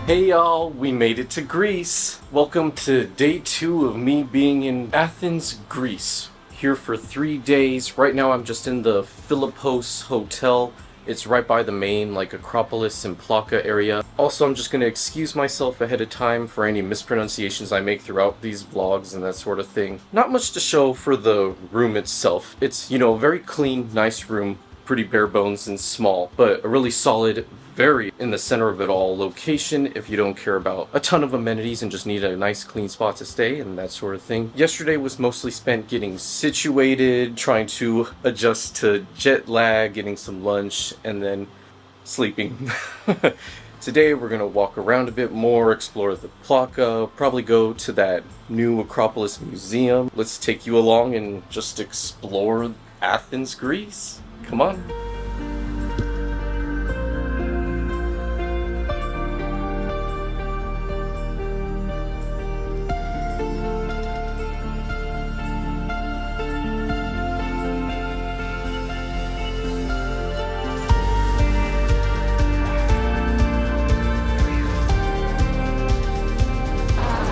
Hey y'all, we made it to Greece. Welcome to day 2 of me being in Athens, Greece. Here for 3 days. Right now I'm just in the Phillipos hotel. It's right by the main Acropolis and Plaka area. Also, I'm just going to excuse myself ahead of time for any mispronunciations I make throughout these vlogs and that sort of thing. Not much to show for the room itself. It's, a very clean, nice room. Pretty bare bones and small, but a really solid, very in the center of it all location if you don't care about a ton of amenities and just need a nice clean spot to stay and that sort of thing. Yesterday was mostly spent getting situated, trying to adjust to jet lag, getting some lunch, and then sleeping. Today we're going to walk around a bit more, explore the Plaka, probably go to that new Acropolis museum. Let's take you along and just explore Athens, Greece. Come on.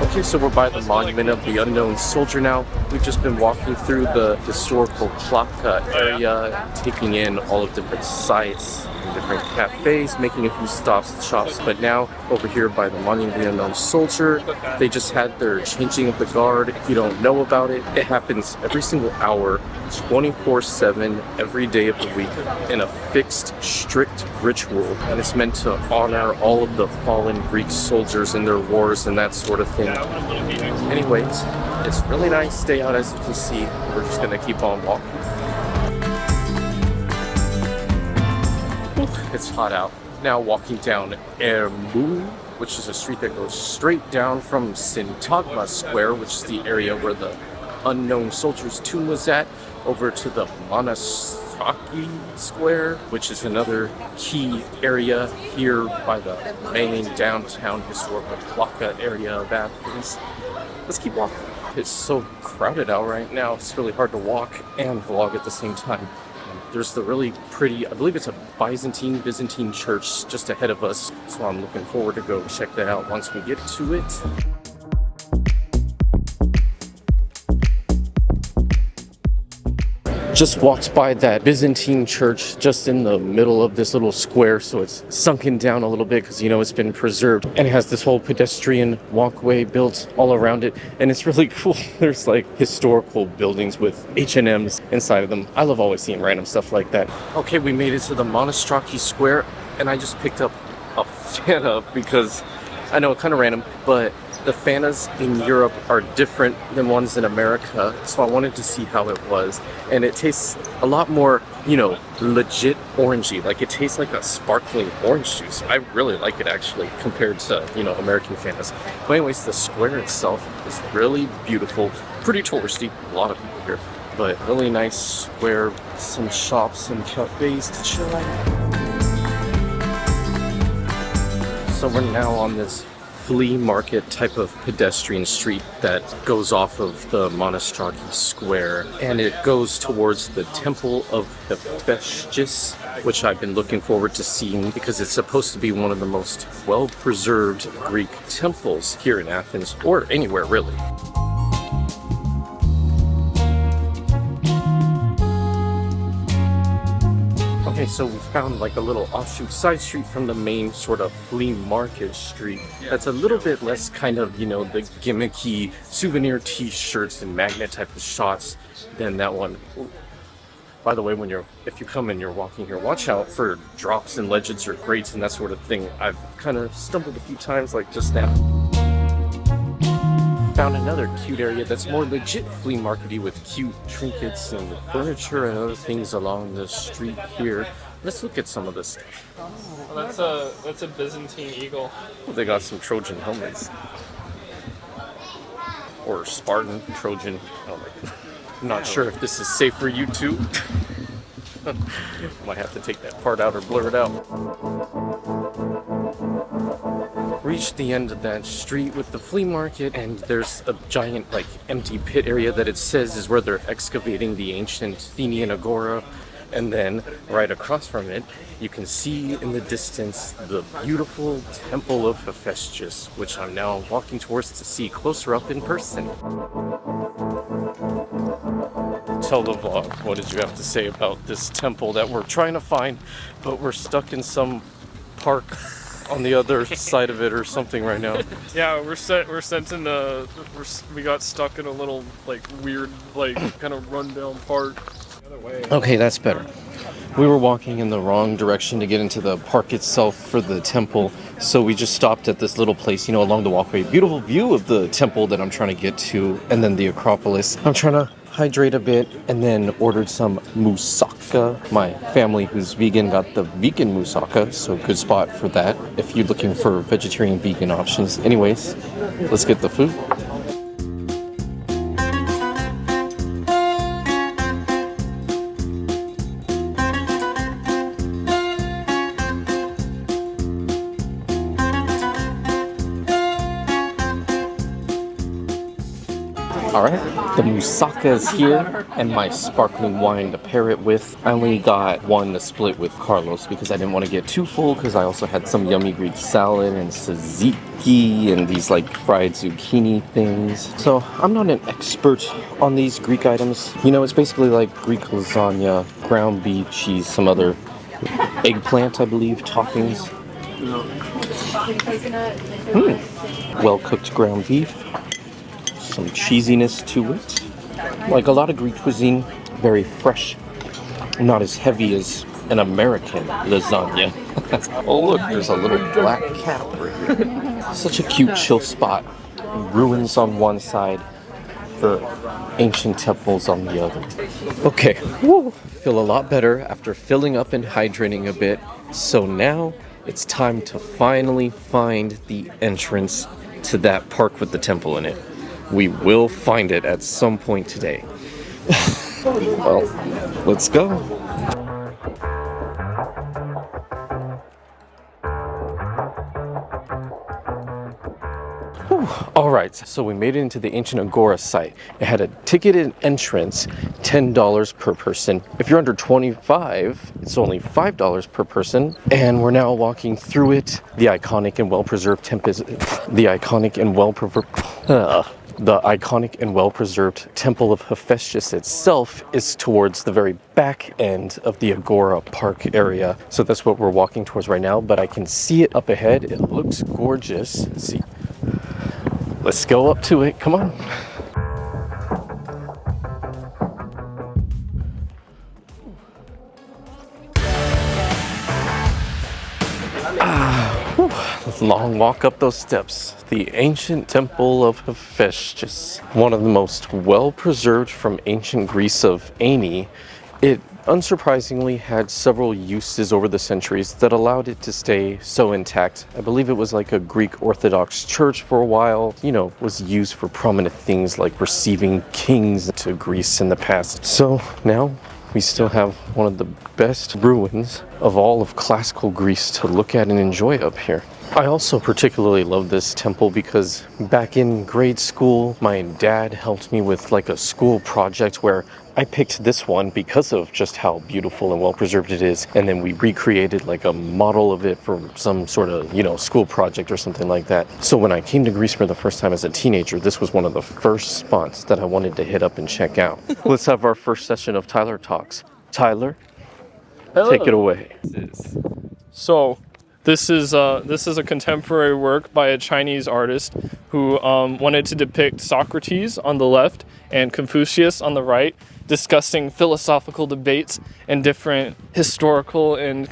Okay, so we're by the Monument of the Unknown Soldier now. We've just been walking through the historical Plaka area, taking in all of the different sites, different cafes, making a few stops and shops. But now, over here by the Monument of the Unknown Soldier, they just had their changing of the guard. If you don't know about it, it happens every single hour, 24/7, every day of the week, in a fixed, strict ritual. And it's meant to honor all of the fallen Greek soldiers in their wars and that sort of thing. Anyways, it's really nice day out, as you can see. We're just gonna keep on walking. It's hot out. Now walking down Ermou, which is a street that goes straight down from Syntagma Square, which is the area where the unknown soldier's tomb was at, over to the Monastiraki Square, which is another key area here by the main downtown historical Plaka area of Athens. Let's keep walking. It's so crowded out right now, it's really hard to walk and vlog at the same time. There's the really pretty, I believe it's a Byzantine church just ahead of us, so I'm looking forward to go check that out once we get to it. Just walked by that Byzantine church just in the middle of this little square, so it's sunken down a little bit because it's been preserved, and it has this whole pedestrian walkway built all around it, and it's really cool. There's historical buildings with H&Ms inside of them. I love always seeing random stuff like that. Okay, we made it to the Monastiraki Square, and I just picked up a Fanta because I know it's kind of random, but the Fantas in Europe are different than ones in America, so I wanted to see how it was. And it tastes a lot more, legit orangey. It tastes like a sparkling orange juice. I really like it, actually, compared to, American Fantas. But anyways, the square itself is really beautiful. Pretty touristy, a lot of people here. But really nice square, some shops and cafes to chill at. So we're now on this flea market type of pedestrian street that goes off of the Monastiraki Square, and it goes towards the Temple of Hephaestus, which I've been looking forward to seeing because it's supposed to be one of the most well-preserved Greek temples here in Athens, or anywhere really. Okay, so we found a little offshoot side street from the main sort of flea market street that's a little bit less kind of, the gimmicky souvenir t-shirts and magnet type of shots than that one. Ooh. By the way, if you come and you're walking here, watch out for drops and legends or grates and that sort of thing. I've kind of stumbled a few times just now. Found another cute area that's more legit flea markety with cute trinkets and furniture and other things along the street here. Let's look at some of this stuff. Oh, that's a Byzantine eagle. Oh, they got some Trojan helmets. Or Spartan, Trojan. I'm not sure if this is safe for YouTube. Might have to take that part out or blur it out. Reached the end of that street with the flea market, and there's a giant empty pit area that it says is where they're excavating the ancient Athenian Agora. And then right across from it, you can see in the distance the beautiful Temple of Hephaestus, which I'm now walking towards to see closer up in person. Tell the vlog, what did you have to say about this temple that we're trying to find, but we're stuck in some park on the other side of it or something right now? Yeah, we're sent in we got stuck in a little like weird like kind of rundown park. Okay, that's better. We were walking in the wrong direction to get into the park itself for the temple, so we just stopped at this little place, you know, along the walkway. Beautiful view of the temple that I'm trying to get to, and then the Acropolis. I'm trying to hydrate a bit, and then ordered some moussaka. My family who's vegan got the vegan moussaka, so good spot for that if you're looking for vegetarian vegan options. Anyways, let's get the food. Alright, the moussaka is here, and my sparkling wine to pair it with. I only got one to split with Carlos because I didn't want to get too full, because I also had some yummy Greek salad and tzatziki and these like fried zucchini things. So I'm not an expert on these Greek items. You know, it's basically like Greek lasagna, ground beef, cheese, some other eggplant, I believe, toppings. Well-cooked ground beef. Some cheesiness to it. Like a lot of Greek cuisine, very fresh, not as heavy as an American lasagna. Oh look, there's a little black cat over here. Such a cute chill spot. Ruins on one side, the ancient temples on the other. Okay, woo, feel a lot better after filling up and hydrating a bit. So now it's time to finally find the entrance to that park with the temple in it. We will find it at some point today. Well, let's go. Alright, so we made it into the ancient Agora site. It had a ticketed entrance, $10 per person. If you're under 25, it's only $5 per person. And we're now walking through it. The iconic and well-preserved Temple of Hephaestus itself is towards the very back end of the Agora Park area. So that's what we're walking towards right now, but I can see it up ahead. It looks gorgeous. Let's see. Let's go up to it. Come on. Long walk up those steps. The ancient temple of Hephaestus, one of the most well-preserved from ancient Greece of any. It unsurprisingly had several uses over the centuries that allowed it to stay so intact. I believe it was like a Greek Orthodox church for a while, you know, was used for prominent things like receiving kings to Greece in the past. So now we still have one of the best ruins of all of classical Greece to look at and enjoy up here. I also particularly love this temple because back in grade school, my dad helped me with like a school project where I picked this one because of just how beautiful and well preserved it is, and then we recreated like a model of it for some sort of, you know, school project or something like that. So when I came to Greece for the first time as a teenager, this was one of the first spots that I wanted to hit up and check out. Let's have our first session of Tyler Talks. Tyler, Hello. take it away. So this is a contemporary work by a Chinese artist who wanted to depict Socrates on the left and Confucius on the right, discussing philosophical debates and different historical and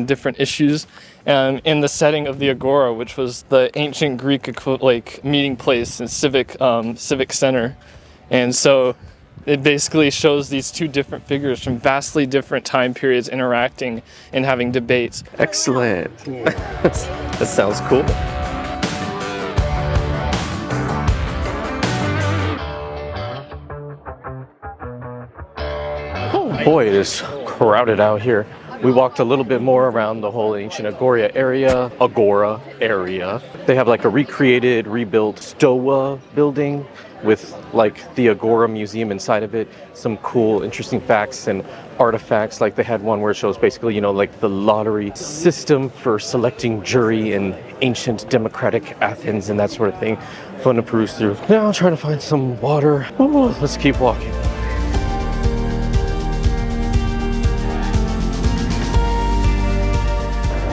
different issues, in the setting of the Agora, which was the ancient Greek like meeting place and civic center. And so it basically shows these two different figures from vastly different time periods interacting and having debates. Excellent. That sounds cool. Oh boy, it is crowded out here. We walked a little bit more around the whole ancient Agora area. They have like a recreated, rebuilt Stoa building with like the Agora Museum inside of it. Some cool, interesting facts and artifacts. Like they had one where it shows basically, like the lottery system for selecting jury in ancient democratic Athens and that sort of thing. Fun to peruse through. Now I'm trying to find some water. Ooh, let's keep walking.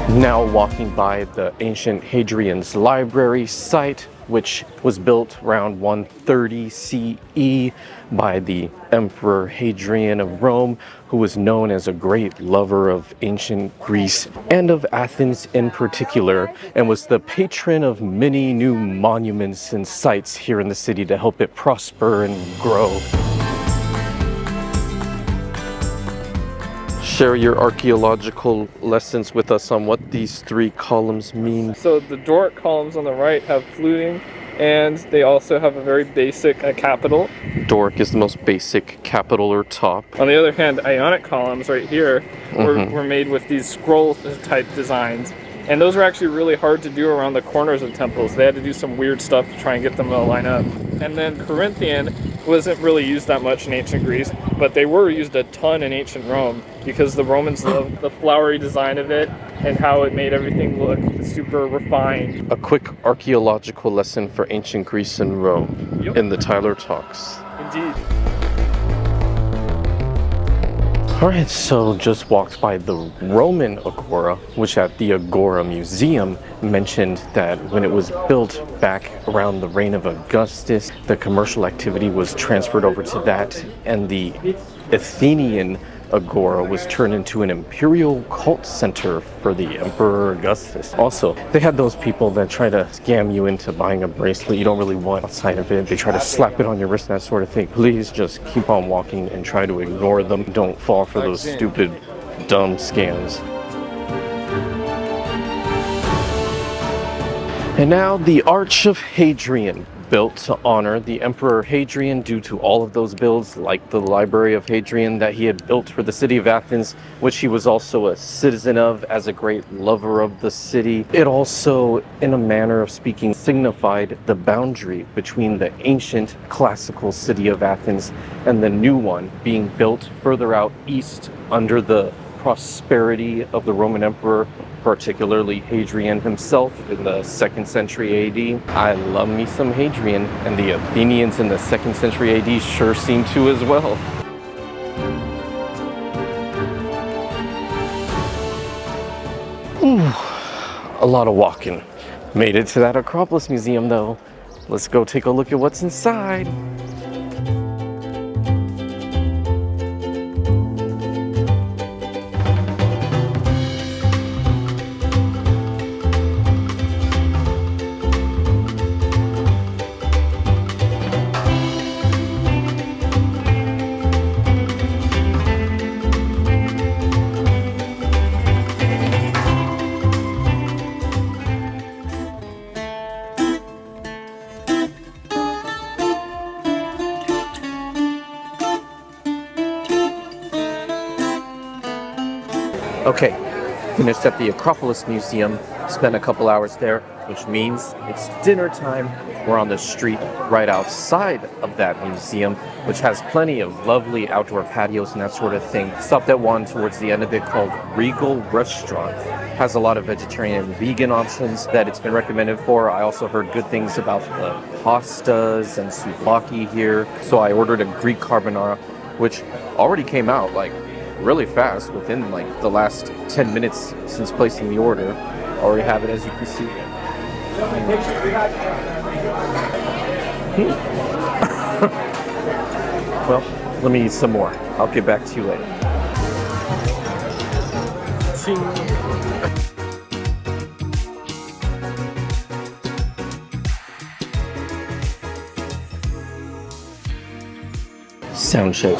Now walking by the ancient Hadrian's library site, which was built around 130 CE by the Emperor Hadrian of Rome, who was known as a great lover of ancient Greece and of Athens in particular, and was the patron of many new monuments and sites here in the city to help it prosper and grow. Share your archaeological lessons with us on what these three columns mean. So the Doric columns on the right have fluting, and they also have a very basic capital. Doric is the most basic capital or top. On the other hand, Ionic columns right here were made with these scroll type designs. And those were actually really hard to do around the corners of temples. They had to do some weird stuff to try and get them to line up. And then Corinthian wasn't really used that much in ancient Greece, but they were used a ton in ancient Rome because the Romans loved the flowery design of it and how it made everything look super refined. A quick archaeological lesson for ancient Greece and Rome in the Tyler Talks. Indeed. Alright, so just walked by the Roman Agora, which at the Agora Museum mentioned that when it was built back around the reign of Augustus, the commercial activity was transferred over to that, and the Athenian Agora was turned into an imperial cult center for the Emperor Augustus. Also, they had those people that try to scam you into buying a bracelet you don't really want outside of it. They try to slap it on your wrist, that sort of thing. Please just keep on walking and try to ignore them. Don't fall for those stupid, dumb scams. And now the Arch of Hadrian, built to honor the Emperor Hadrian due to all of those builds, like the Library of Hadrian that he had built for the city of Athens, which he was also a citizen of as a great lover of the city. It also, in a manner of speaking, signified the boundary between the ancient classical city of Athens and the new one being built further out east under the prosperity of the Roman emperor, particularly Hadrian himself in the 2nd century AD. I love me some Hadrian, and the Athenians in the 2nd century AD sure seem to as well. Ooh, a lot of walking. Made it to that Acropolis museum though. Let's go take a look at what's inside. Okay, finished at the Acropolis Museum, spent a couple hours there, which means it's dinner time. We're on the street right outside of that museum, which has plenty of lovely outdoor patios and that sort of thing. Stopped at one towards the end of it called Regal Restaurant. Has a lot of vegetarian and vegan options that it's been recommended for. I also heard good things about the pastas and souvlaki here. So I ordered a Greek carbonara, which already came out like really fast within like the last 10 minutes since placing the order. Already have it, as you can see. Well, let me eat some more. I'll get back to you later. Sound check.